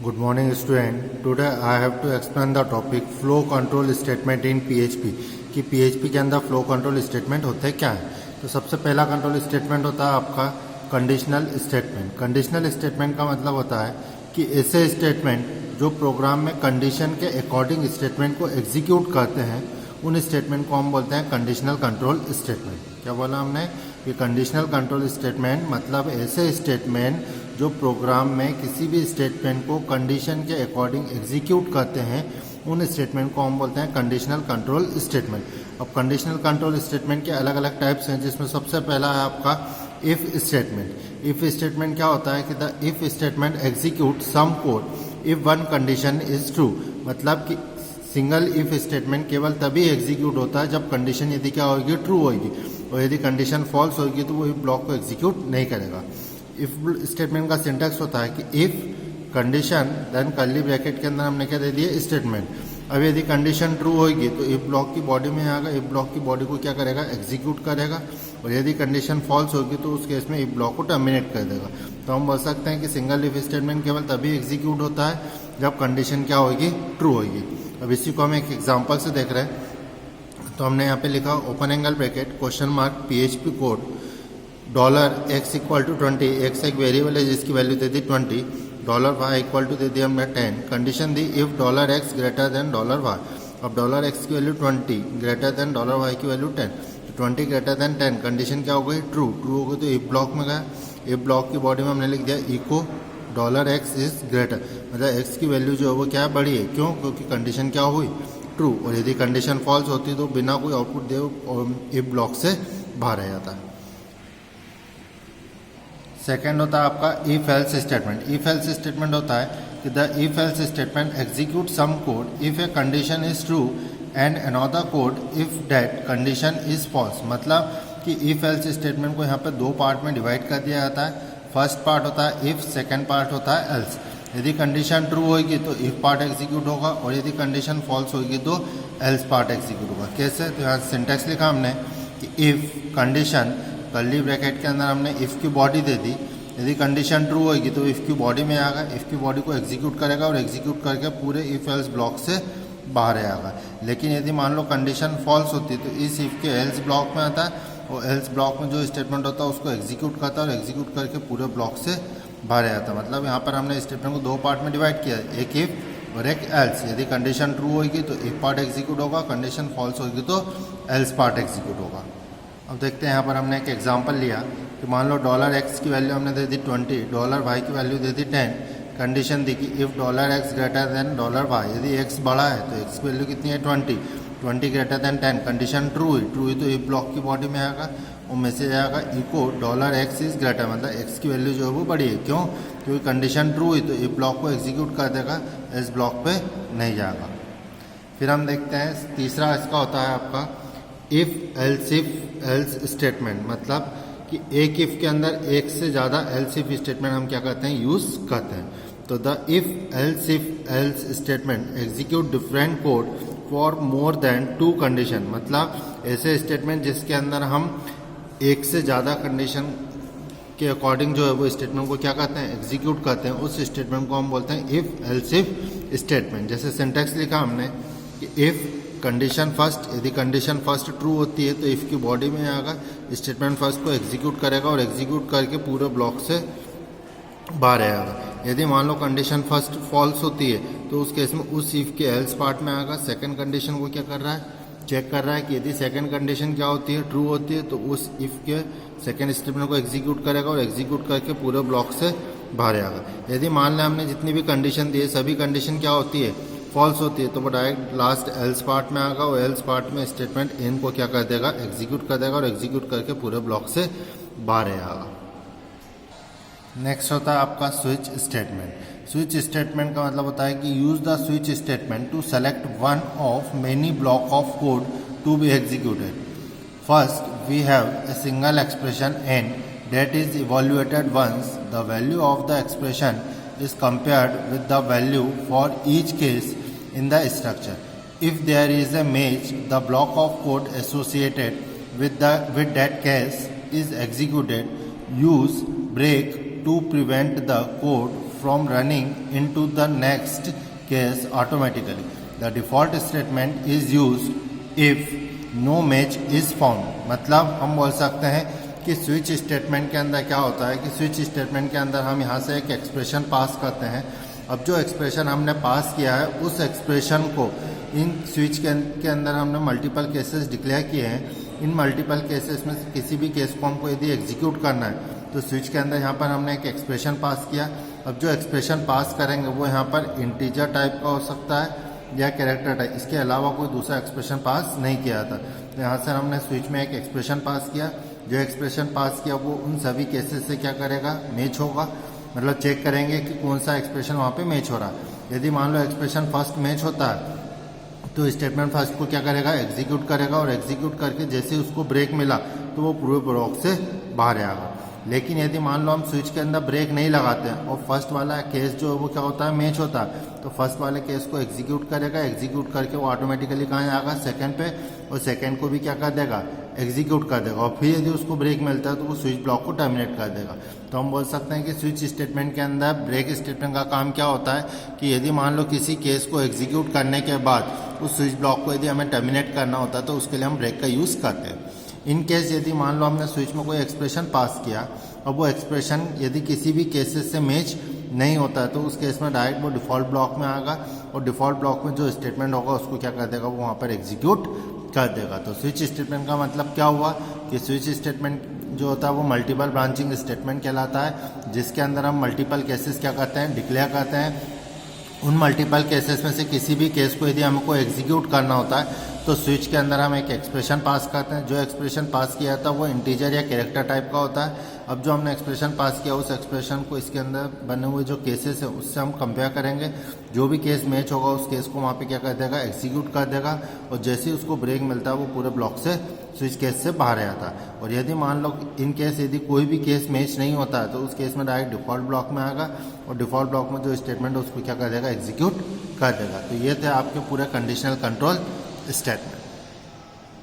Good morning student. Today I have to explain the topic flow control statement in PHP कि PHP के अंदर flow control statement होते क्या है। तो सबसे पहला कंट्रोल स्टेटमेंट होता है आपका कंडीशनल स्टेटमेंट। कंडीशनल स्टेटमेंट का मतलब होता है कि ऐसे स्टेटमेंट जो प्रोग्राम में कंडीशन के अकॉर्डिंग स्टेटमेंट को एग्जीक्यूट करते हैं उन स्टेटमेंट को हम बोलते हैं कंडीशनल कंट्रोल स्टेटमेंट। क्या बोला हमने कि कंडीशनल कंट्रोल स्टेटमेंट मतलब ऐसे स्टेटमेंट जो प्रोग्राम में किसी भी स्टेटमेंट को कंडीशन के अकॉर्डिंग एग्जीक्यूट करते हैं उन स्टेटमेंट को हम बोलते हैं कंडीशनल कंट्रोल स्टेटमेंट। अब कंडीशनल कंट्रोल स्टेटमेंट के अलग अलग टाइप्स हैं, जिसमें सबसे पहला है आपका इफ स्टेटमेंट। इफ स्टेटमेंट क्या होता है कि the if statement execute some code if one condition is true. मतलब कि सिंगल इफ स्टेटमेंट केवल तभी एग्जीक्यूट होता है जब कंडीशन यदि क्या होगी, ट्रू होगी, और यदि कंडीशन फॉल्स होगी तो वो इफ ब्लॉक को एग्जीक्यूट नहीं करेगा। इफ स्टेटमेंट का सिंटैक्स होता है कि if condition then curly bracket के अंदर हमने क्या दे दिया, स्टेटमेंट। अब यदि कंडीशन ट्रू होगी तो इफ ब्लॉक की बॉडी में आएगा, इफ ब्लॉक की बॉडी को क्या करेगा, एग्जीक्यूट करेगा, और यदि कंडीशन फॉल्स होगी तो उस केस में इफ ब्लॉक को टर्मिनेट कर देगा। तो हम बोल सकते हैं कि सिंगल इफ स्टेटमेंट केवल तभी एग्जीक्यूट होता है जब कंडीशन क्या होगी, ट्रू होगी। अब इसी को हम एक एग्जाम्पल से देख रहे हैं। तो हमने यहाँ पे लिखा open angle bracket question mark PHP code $x equal to 20। X एक वेरिएबल है जिसकी वैल्यू दे दी 20। $y इक्वल टू दे दी हमने 10। कंडीशन दी if $x greater than $y। अब $x की वैल्यू 20 ग्रेटर देन $y की वैल्यू 10। तो 20 ग्रेटर देन 10 कंडीशन क्या हो गई, ट्रू। ट्रू हो गई तो इफ ब्लॉक में गया। इफ ब्लॉक की बॉडी में हमने लिख दिया इको $x इज ग्रेटर, मतलब x की वैल्यू जो है वो क्या बड़ी है, क्यों, क्योंकि कंडीशन क्या हुई, ट्रू। और यदि कंडीशन फॉल्स होती तो बिना कोई आउटपुट दे इफ ब्लॉक से बाहर आ जाता है। सेकेंड होता है आपका if else statement. If else statement होता है कि the if else statement execute some code if a condition is true and another code if that condition is false. मतलब कि इफ एल्स स्टेटमेंट को यहाँ पे दो पार्ट में डिवाइड कर दिया जाता है। फर्स्ट पार्ट होता है इफ, सेकेंड पार्ट होता है एल्स। यदि कंडीशन ट्रू होगी तो इफ पार्ट एग्जीक्यूट होगा, और यदि कंडीशन फॉल्स होगी तो एल्स पार्ट एग्जीक्यूट होगा। कैसे, तो यहाँ सिंटैक्स लिखा हमने कि इफ कंडीशन कर्ली ब्रैकेट के अंदर हमने इफ की बॉडी दे दी। यदि कंडीशन ट्रू होगी तो इफ की बॉडी में आएगा, इफ की बॉडी को एग्जीक्यूट करेगा और एग्जीक्यूट करके पूरे इफ एल्स ब्लॉक से बाहर आएगा। लेकिन यदि मान लो कंडीशन फॉल्स होती तो इस इफ के एल्स ब्लॉक में आता है, और एल्स ब्लॉक में जो स्टेटमेंट होता है उसको एग्जीक्यूट करता है और एग्जीक्यूट करके पूरे ब्लॉक से बाहर आता है। मतलब यहाँ पर हमने स्टेटमेंट को दो पार्ट में डिवाइड किया, एक इफ और एक एल्स। यदि कंडीशन ट्रू होगी तो इफ पार्ट एग्जीक्यूट होगा, कंडीशन फॉल्स होगी तो एल्स पार्ट एग्जीक्यूट होगा। अब देखते हैं यहाँ पर हमने एक एग्जांपल लिया कि मान लो $x की वैल्यू हमने दे दी 20, $y की वैल्यू दे दी 10। कंडीशन दी कि if $x greater than $y। यदि x बड़ा है तो x की वैल्यू कितनी है, 20 ग्रेटर देन 10। कंडीशन ट्रू हुई तो इफ ब्लॉक की बॉडी में आएगा और मैसेज आएगा इको $x इज ग्रेटर, मतलब x की वैल्यू जो है वो बड़ी है, क्यों, क्योंकि कंडीशन ट्रू हुई तो इफ ब्लॉक को एग्जीक्यूट कर देगा, इस ब्लॉक पे नहीं जाएगा। फिर हम देखते हैं तीसरा इसका होता है आपका इफ एल्स स्टेटमेंट। मतलब कि एक इफ के अंदर एक से ज़्यादा एल्स इफ स्टेटमेंट हम क्या करते हैं, यूज़ करते हैं। तो the if else statement execute different code for more than 2 condition. मतलब ऐसे स्टेटमेंट जिसके अंदर हम एक से ज़्यादा कंडीशन के अकॉर्डिंग जो है वो स्टेटमेंट को क्या करते हैं, एग्जीक्यूट करते हैं, उस स्टेटमेंट को हम बोलते हैं इफ एल्स इफ स्टेटमेंट। जैसे सिंटैक्स लिखा हमने कि इफ कंडीशन फर्स्ट, यदि कंडीशन फर्स्ट ट्रू होती है तो इफ की बॉडी में आएगा, स्टेटमेंट फर्स्ट को एग्जीक्यूट करेगा और एग्जीक्यूट करके पूरे ब्लॉक से बाहर आएगा। यदि मान लो कंडीशन फर्स्ट फॉल्स होती है तो उस केस में उस इफ के एल्स पार्ट में आएगा। सेकंड कंडीशन को क्या कर रहा है, चेक कर रहा है कि यदि सेकंड कंडीशन क्या होती है, ट्रू होती है, तो उस इफ के सेकंड स्टेटमेंट को एग्जीक्यूट करेगा और एग्जीक्यूट करके पूरे ब्लॉक से बाहर आएगा। यदि मान लें हमने जितनी भी कंडीशन दी है सभी कंडीशन क्या होती है, फॉल्स होती है, तो वो डायरेक्ट लास्ट एल्स पार्ट में आएगा और एल्स पार्ट में स्टेटमेंट इन को क्या कर देगा, एग्जीक्यूट कर देगा और एग्जीक्यूट करके पूरे ब्लॉक से बाहर आएगा। नेक्स्ट होता है आपका स्विच स्टेटमेंट। स्विच स्टेटमेंट का मतलब होता है कि use the switch statement to select one of many block of code to be executed. First we have a single expression n that is evaluated once. The value of the expression is compared with the value for each case in the structure. If there is a match, the block of code associated with that case is executed. Use break to prevent the code from running into the next case automatically. The default statement is used if no match is found. मतलब हम बोल सकते हैं कि switch statement के अंदर क्या होता है कि स्विच स्टेटमेंट के अंदर हम यहाँ से एक एक्सप्रेशन पास करते हैं. अब जो एक्सप्रेशन हमने पास किया है उस एक्सप्रेशन को इन स्विच के अंदर हमने मल्टीपल केसेस डिक्लेयर किए हैं. इन मल्टीपल केसेस में से किसी भी केस को हमको यदि एग्जीक्यूट करना है तो स्विच के अंदर यहाँ पर हमने एक एक्सप्रेशन पास किया. अब जो एक्सप्रेशन पास करेंगे वो यहाँ पर इंटीजर टाइप का हो सकता है या कैरेक्टर टाइप, इसके अलावा कोई दूसरा एक्सप्रेशन पास नहीं किया था. तो यहाँ से हमने स्विच में एक एक्सप्रेशन पास किया. जो एक्सप्रेशन पास किया वो उन सभी केसेस से क्या करेगा, मैच होगा. मतलब चेक करेंगे कि कौन सा एक्सप्रेशन वहाँ पे मैच हो रहा है. यदि मान लो एक्सप्रेशन फर्स्ट मैच होता है तो स्टेटमेंट फर्स्ट को क्या करेगा, एग्जीक्यूट करेगा और एग्जीक्यूट करके जैसे उसको ब्रेक मिला तो वो पूरे ब्लॉक से बाहर आएगा. लेकिन यदि मान लो हम स्विच के अंदर ब्रेक नहीं लगाते हैं और फर्स्ट वाला केस जो है वो क्या होता है, मैच होता है, तो फर्स्ट वाले केस को एग्जीक्यूट करेगा. एग्जीक्यूट करके वो ऑटोमेटिकली कहाँ आएगा, सेकंड पे, और सेकंड को भी क्या कर देगा, एग्जीक्यूट कर देगा. और फिर यदि उसको ब्रेक मिलता है तो वो स्विच ब्लॉक को टर्मिनेट कर देगा. तो हम बोल सकते हैं कि स्विच स्टेटमेंट के अंदर ब्रेक स्टेटमेंट का काम क्या होता है कि यदि मान लो किसी केस को एग्जीक्यूट करने के बाद उस स्विच ब्लॉक को यदि हमें टर्मिनेट करना होता है तो उसके लिए हम ब्रेक का यूज़ करते हैं. इन केस यदि मान लो हमने स्विच में कोई एक्सप्रेशन पास किया और वो एक्सप्रेशन यदि किसी भी केसेस से मैच नहीं होता है तो उस केस में डायरेक्ट वो डिफ़ॉल्ट ब्लॉक में आएगा और डिफ़ॉल्ट ब्लॉक में जो स्टेटमेंट होगा उसको क्या कर देगा, वो वहाँ पर एग्जीक्यूट कर देगा. तो स्विच स्टेटमेंट का मतलब क्या हुआ कि स्विच स्टेटमेंट जो होता है वो मल्टीपल ब्रांचिंग स्टेटमेंट कहलाता है, जिसके अंदर हम मल्टीपल केसेस क्या करते हैं, डिक्लेयर करते हैं. उन मल्टीपल केसेस में से किसी भी केस को यदि हमको एग्जीक्यूट करना होता है तो स्विच के अंदर हम एक एक्सप्रेशन पास करते हैं. जो एक्सप्रेशन पास किया था वो इंटीजर या कैरेक्टर टाइप का होता है. अब जो हमने एक्सप्रेशन पास किया उस एक्सप्रेशन को इसके अंदर बने हुए जो केसेस है उससे हम कंपेयर करेंगे. जो भी केस मैच होगा उस केस को वहाँ पे क्या कर देगा, एग्जीक्यूट कर देगा और जैसे ही उसको ब्रेक मिलता है वो पूरे ब्लॉक से स्विच केस से बाहर आ जाता है. और यदि मान लो इन केस यदि कोई भी केस मैच नहीं होता है तो उस केस में डायरेक्ट डिफ़ॉल्ट ब्लॉक में आएगा और डिफ़ॉल्ट ब्लॉक में जो स्टेटमेंट है उसको क्या कर देगा, एग्जीक्यूट कर देगा. तो ये थे आपके पूरे कंडीशनल कंट्रोल स्टेटमेंट.